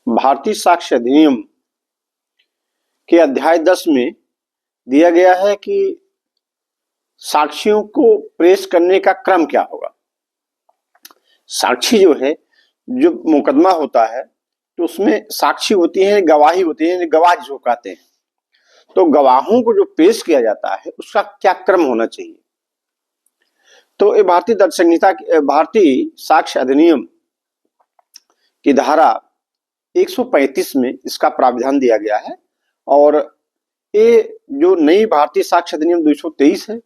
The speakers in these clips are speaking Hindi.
भारतीय साक्ष्य अधिनियम के अध्याय 10 में दिया गया है कि साक्षियों को पेश करने का क्रम क्या होगा। साक्षी जो है, जो मुकदमा होता है तो उसमें साक्षी होती है, गवाही होती है, गवाह जिसको कहते हैं। तो गवाहों को जो पेश किया जाता है उसका क्या क्रम होना चाहिए। तो ये भारतीय दंड संहिता, भारतीय साक्ष्य अधिनियम की धारा 135 में इसका प्रावधान दिया गया है और ये जो नई भारतीय साक्ष्य अधिनियम 223 है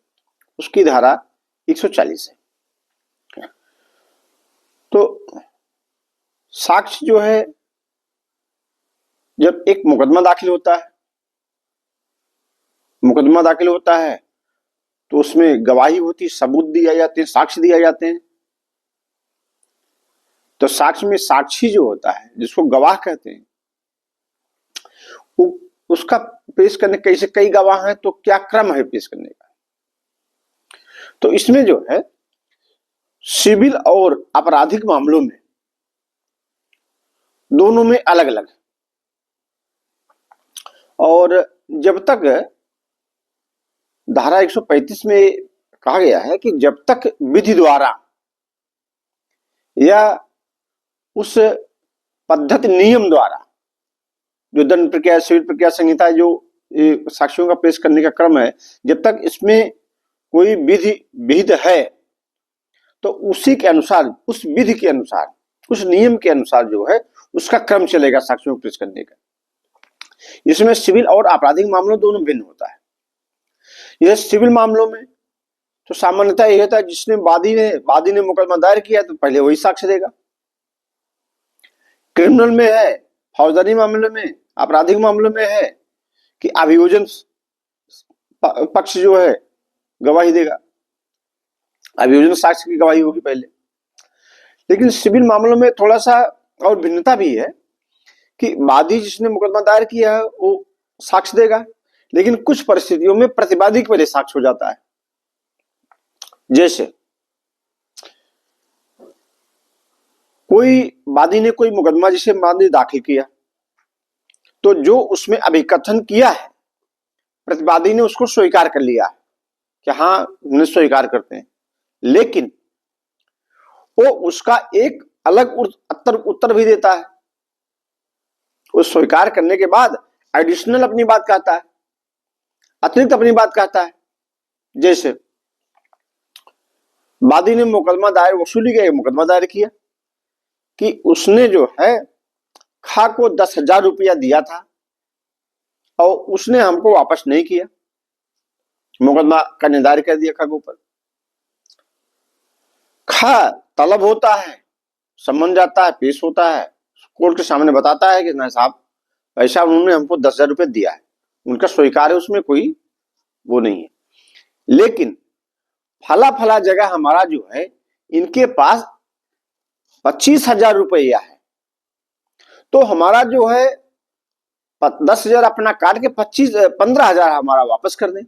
उसकी धारा 140 है। तो साक्ष्य जो है, जब एक मुकदमा दाखिल होता है तो उसमें गवाही होती, सबूत दिए जाते हैं, साक्ष्य दिए जाते हैं। तो साक्ष्य में साक्षी जो होता है, जिसको गवाह कहते हैं, उसका पेश करने कैसे, कई गवाह हैं तो क्या क्रम है पेश करने का। तो इसमें जो है सिविल और आपराधिक मामलों में दोनों में अलग अलग है। और जब तक धारा 135 में कहा गया है कि जब तक विधि द्वारा या उस पद्धति नियम द्वारा, जो दंड प्रक्रिया, सिविल प्रक्रिया संहिता, जो साक्ष्यों का पेश करने का क्रम है, जब तक इसमें कोई विधि विहित है तो उसी के अनुसार, उस विधि के अनुसार, उस नियम के अनुसार जो है उसका क्रम चलेगा साक्ष्यों को पेश करने का। इसमें सिविल और आपराधिक मामलों दोनों भिन्न होता है। यह सिविल मामलों में तो सामान्यतः यह होता है, जिसने वादी ने मुकदमा दायर किया तो पहले वही साक्ष्य देगा। क्रिमिनल में है, फौजदारी मामले में, आपराधिक मामलों में है कि अभियोजन पक्ष जो है गवाही देगा, अभियोजन साक्ष्य की गवाही होगी पहले। लेकिन सिविल मामलों में थोड़ा सा और भिन्नता भी है कि वादी जिसने मुकदमा दायर किया है वो साक्ष्य देगा, लेकिन कुछ परिस्थितियों में प्रतिवादी के पहले साक्ष्य हो जाता है। जैसे कोई वादी ने कोई मुकदमा जिसे वादी दाखिल किया, तो जो उसमें अभिकथन किया है प्रतिवादी ने उसको स्वीकार कर लिया कि हाँ हम स्वीकार करते हैं, लेकिन वो उसका एक अलग उत्तर भी देता है। वो स्वीकार करने के बाद एडिशनल अपनी बात कहता है, अतिरिक्त अपनी बात कहता है। जैसे वादी ने मुकदमा दायर, वसूली का मुकदमा दायर किया कि उसने जो है खा को 10,000 रुपया दिया था और उसने हमको वापस नहीं किया, मुकदमा का निर्धारित कर दिया खा के ऊपर। खा तलब होता है, सम्मन जाता है, पेश होता है, कोर्ट के सामने बताता है कि ना साहब ऐसा उन्होंने हमको 10,000 रुपये दिया है, उनका स्वीकार है, उसमें कोई वो नहीं है। लेकिन फला जगह हमारा जो है इनके पास 25,000 रुपया है, तो हमारा जो है 10,000 अपना काट के 15,000 हमारा वापस कर दें।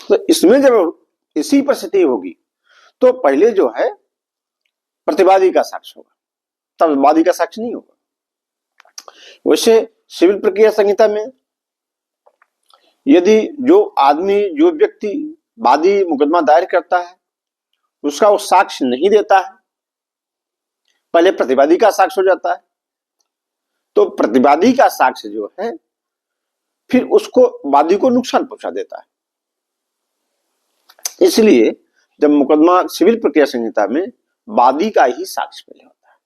तो इसमें जब इसी परिस्थिति होगी तो पहले जो है प्रतिवादी का साक्ष्य होगा, तब वादी का साक्ष्य नहीं होगा। वैसे सिविल प्रक्रिया संहिता में यदि जो व्यक्ति वादी मुकदमा दायर करता है उसका वो साक्ष्य नहीं देता है, पहले प्रतिवादी का साक्ष्य हो जाता है, तो प्रतिवादी का साक्ष्य जो है फिर उसको वादी को नुकसान पहुंचा देता है। इसलिए जब मुकदमा सिविल प्रक्रिया संहिता में वादी का ही साक्ष्य पहले होता है।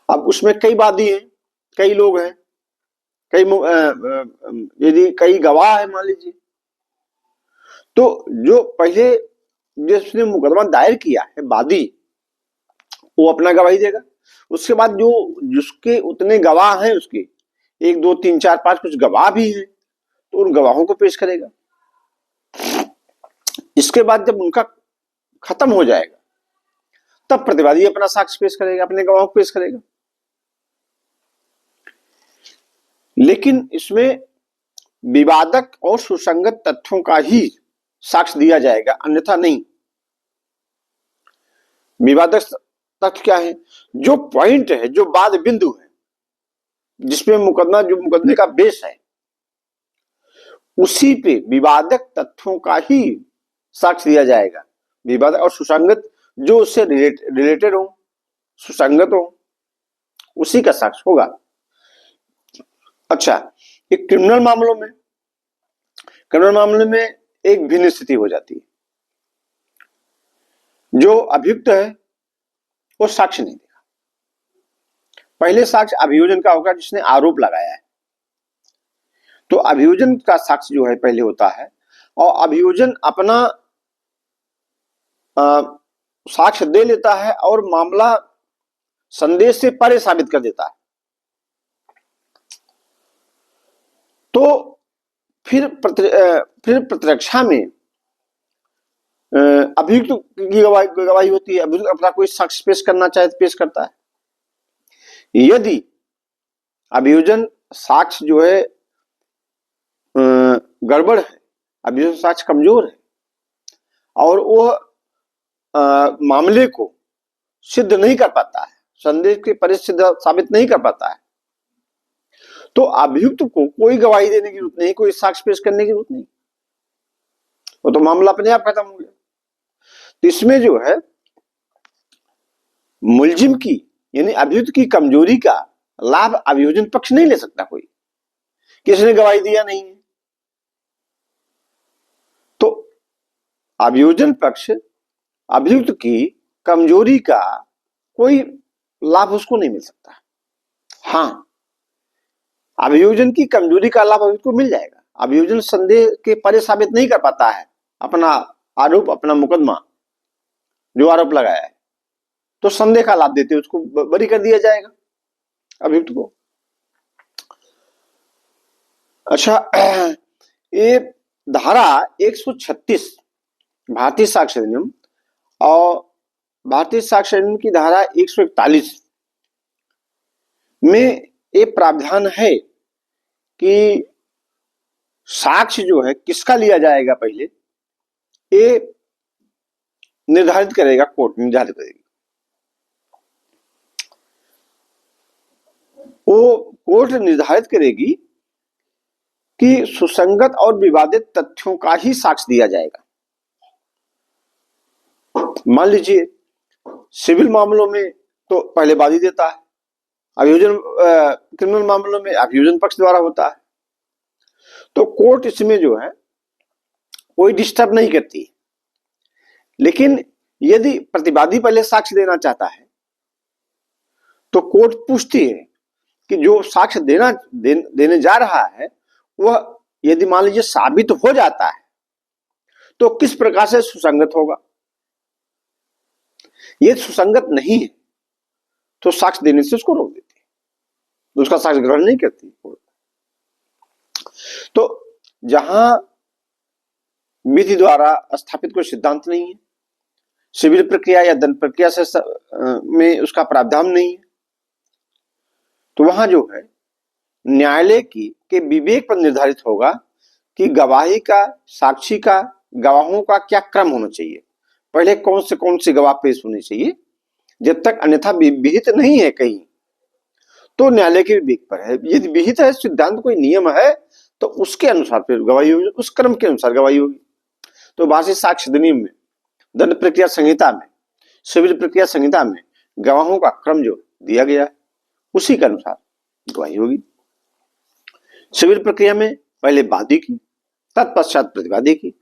अब उसमें कई वादी हैं, कई लोग हैं, यदि कई गवाह है मान लीजिए, तो जो पहले जिसने मुकदमा दायर किया है वादी, वो अपना गवाही देगा। उसके बाद जो जिसके उतने गवाह हैं, उसके 1 2 3 4 5 कुछ गवाह भी हैं, तो उन गवाहों को पेश करेगा। इसके बाद जब उनका खत्म हो जाएगा तब प्रतिवादी अपना साक्ष्य पेश करेगा, अपने गवाहों को पेश करेगा। लेकिन इसमें विवादक और सुसंगत तथ्यों का ही साक्ष्य दिया जाएगा, अन्यथा नहीं। विवादक तथ्य क्या है? जो पॉइंट है, जो वाद बिंदु है, जिसमें मुकदमा, जो मुकदमे का बेस है, उसी पे विवादक तथ्यों का ही साक्ष्य दिया जाएगा। विवादक और सुसंगत, जो उससे रिलेटेड हो, सुसंगत हो, उसी का साक्ष्य होगा। अच्छा, एक क्रिमिनल मामले में एक भिन्न स्थिति हो जाती है। जो अभियुक्त है वो साक्ष्य नहीं देगा। पहले साक्ष्य अभियोजन का होगा, जिसने आरोप लगाया है। तो अभियोजन का साक्ष्य जो है पहले होता है, और अभियोजन अपना साक्ष्य दे लेता है और मामला संदेह से परे साबित कर देता है। तो फिर प्रतिरक्षा में अभियुक्त की गवाही होती है। अभियुक्त अपना कोई साक्ष्य पेश करना चाहे तो पेश करता है। यदि अभियोजन साक्ष्य जो है गड़बड़ है, अभियोजन साक्ष्य कमजोर है, और वो मामले को सिद्ध नहीं कर पाता है, संदेह के परे सिद्ध साबित नहीं कर पाता है, तो अभियुक्त को कोई गवाही देने की जरूरत नहीं, कोई साक्ष्य पेश करने की जरूरत नहीं, वो तो मामला अपने आप खत्म हो गया। तो इसमें जो है मुलजिम की यानी अभियुक्त की कमजोरी का लाभ अभियोजन पक्ष नहीं ले सकता कोई, किसने गवाही दिया नहीं है। तो अभियोजन पक्ष अभियुक्त की कमजोरी का कोई लाभ उसको नहीं मिल सकता। हाँ, अभियोजन की कमजोरी का लाभ अभियुक्त को मिल जाएगा। अभियोजन संदेह के परे साबित नहीं कर पाता है अपना आरोप, अपना मुकदमा, जो आरोप लगाया है, तो संदेह का लाभ देते उसको बरी कर दिया जाएगा अभियुक्त को। अच्छा, ये धारा 136 भारतीय साक्ष्य अधिनियम और भारतीय साक्ष्य अधिनियम की धारा 141 में ये प्रावधान है कि साक्ष्य जो है किसका लिया जाएगा पहले, ये निर्धारित करेगा कोर्ट, निर्धारित करेगी। वो कोर्ट निर्धारित करेगी कि सुसंगत और विवादित तथ्यों का ही साक्ष्य दिया जाएगा। मान लीजिए सिविल मामलों में तो पहले वादी देता है, अभियोजन क्रिमिनल मामलों में अभियोजन पक्ष द्वारा होता है। तो कोर्ट इसमें जो है कोई डिस्टर्ब नहीं करती। लेकिन यदि प्रतिवादी पहले साक्ष्य देना चाहता है तो कोर्ट पूछती है कि जो साक्ष्य देने जा रहा है वह यदि मान लीजिए साबित हो जाता है तो किस प्रकार से सुसंगत होगा। ये सुसंगत नहीं है तो साक्ष्य देने से उसको रोक देती है, उसका साक्ष्य ग्रहण नहीं करती। तो जहां विधि द्वारा स्थापित कोई सिद्धांत नहीं है, सिविल प्रक्रिया या दंड प्रक्रिया से में उसका प्रावधान नहीं है, तो वहां जो है न्यायालय के विवेक पर निर्धारित होगा कि गवाही का, साक्षी का, गवाहों का क्या क्रम होना चाहिए, पहले कौन से गवाह पेश होने चाहिए। जब तक अन्यथा विहित नहीं है कहीं तो न्यायालय के विवेक पर है। यदि विहित है, सिद्धांत कोई नियम है, तो उसके अनुसार फिर गवाही होगी, उस क्रम के अनुसार गवाही होगी। तो भारतीय साक्ष्य अधिनियम में, दंड प्रक्रिया संहिता में, सिविल प्रक्रिया संहिता में गवाहों का क्रम जो दिया गया है उसी के अनुसार गवाही होगी। सिविल प्रक्रिया में पहले वादी की, तत्पश्चात प्रतिवादी की।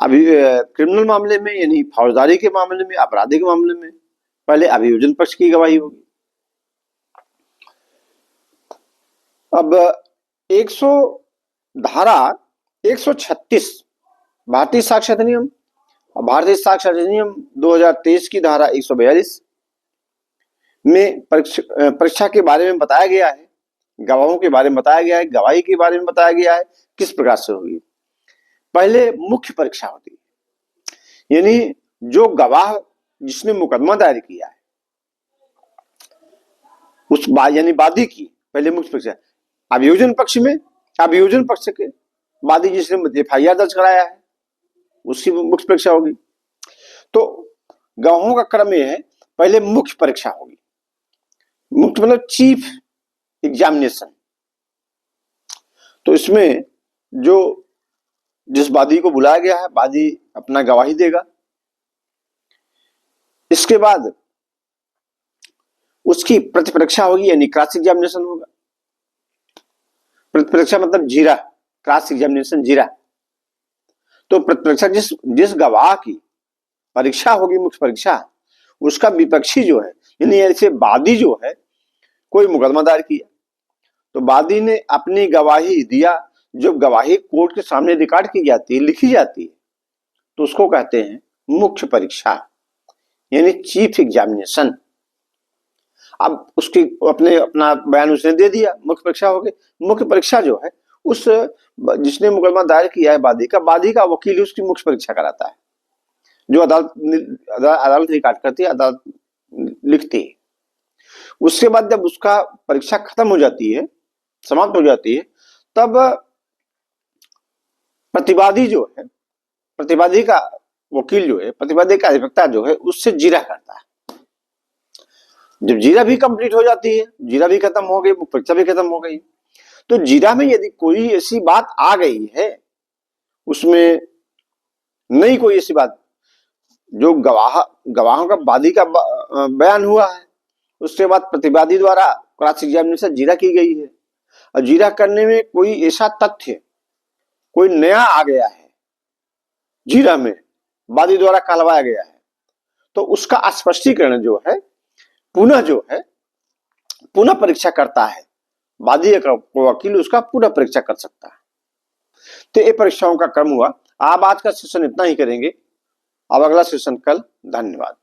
अभी क्रिमिनल मामले में यानी फौजदारी के मामले में, आपराधिक मामले में पहले अभियोजन पक्ष की गवाही होगी। अब धारा 136 भारतीय साक्ष्य अधिनियम और भारतीय साक्ष्य अधिनियम 2023 की धारा 142 में परीक्षा के बारे में बताया गया है, गवाहों के बारे में बताया गया है, गवाही के बारे में बताया गया है किस प्रकार से होगी। पहले मुख्य परीक्षा होती है, यानी जो गवाह जिसने मुकदमा दायर किया है उस यानी वादी की पहले मुख्य परीक्षा। अभियोजन पक्ष में अभियोजन पक्ष के वादी जिसने FIR दर्ज कराया है उसकी मुख्य परीक्षा होगी। तो गवाहों का क्रम यह है, पहले मुख्य परीक्षा होगी। मुख्य मतलब चीफ एग्जामिनेशन। तो इसमें जिस वादी को बुलाया गया है, वादी अपना गवाही देगा। इसके बाद उसकी प्रतिपरीक्षा होगी, यानी क्रॉस एग्जामिनेशन होगा। प्रतिपरीक्षा मतलब जीरा, क्रॉस एग्जामिनेशन जीरा। तो प्रतिपरीक्षा जिस गवाह की परीक्षा होगी, मुख्य परीक्षा, उसका विपक्षी जो है, यानी ऐसे वादी जो है, कोई मुकदमा दायर किया तो वादी ने अपनी गवाही दिया, जो गवाही कोर्ट के सामने रिकॉर्ड की जाती है, लिखी जाती है, तो उसको कहते हैं मुख्य परीक्षा, यानी चीफ एग्जामिनेशन। अब उसकी अपना बयान उसने दे दिया, मुख्य परीक्षा हो गई। मुख्य परीक्षा जो है, उस जिसने मुकदमा दायर किया है वादी का वकील उसकी मुख्य परीक्षा कराता है, जो अदालत रिकॉर्ड करती है, अदालत लिखती है। उसके बाद जब उसका परीक्षा खत्म हो जाती है, समाप्त हो जाती है, तब प्रतिवादी जो है, प्रतिवादी का वकील जो है, प्रतिवादी का अधिवक्ता जो है, उससे जीरा करता है। जब जीरा भी कंप्लीट हो जाती है, जीरा भी खत्म हो गई, परीक्षा भी खत्म हो गई, तो जीरा में यदि कोई ऐसी बात आ गई है, उसमें नई कोई ऐसी बात, जो गवाहों का वादी का बयान हुआ है, उसके बाद प्रतिवादी द्वारा क्रॉस एग्जामिनेशन जीरा की गई है, और जीरा करने में कोई ऐसा तथ्य, कोई नया आ गया है, जीरा में वादी द्वारा कहलवाया गया है, तो उसका स्पष्टीकरण जो है, पुनः परीक्षा करता है वादी का वकील, उसका पुनः परीक्षा कर सकता है। तो ये परीक्षाओं का क्रम हुआ। आप आज का सेशन इतना ही करेंगे, अब अगला सेशन कल। धन्यवाद।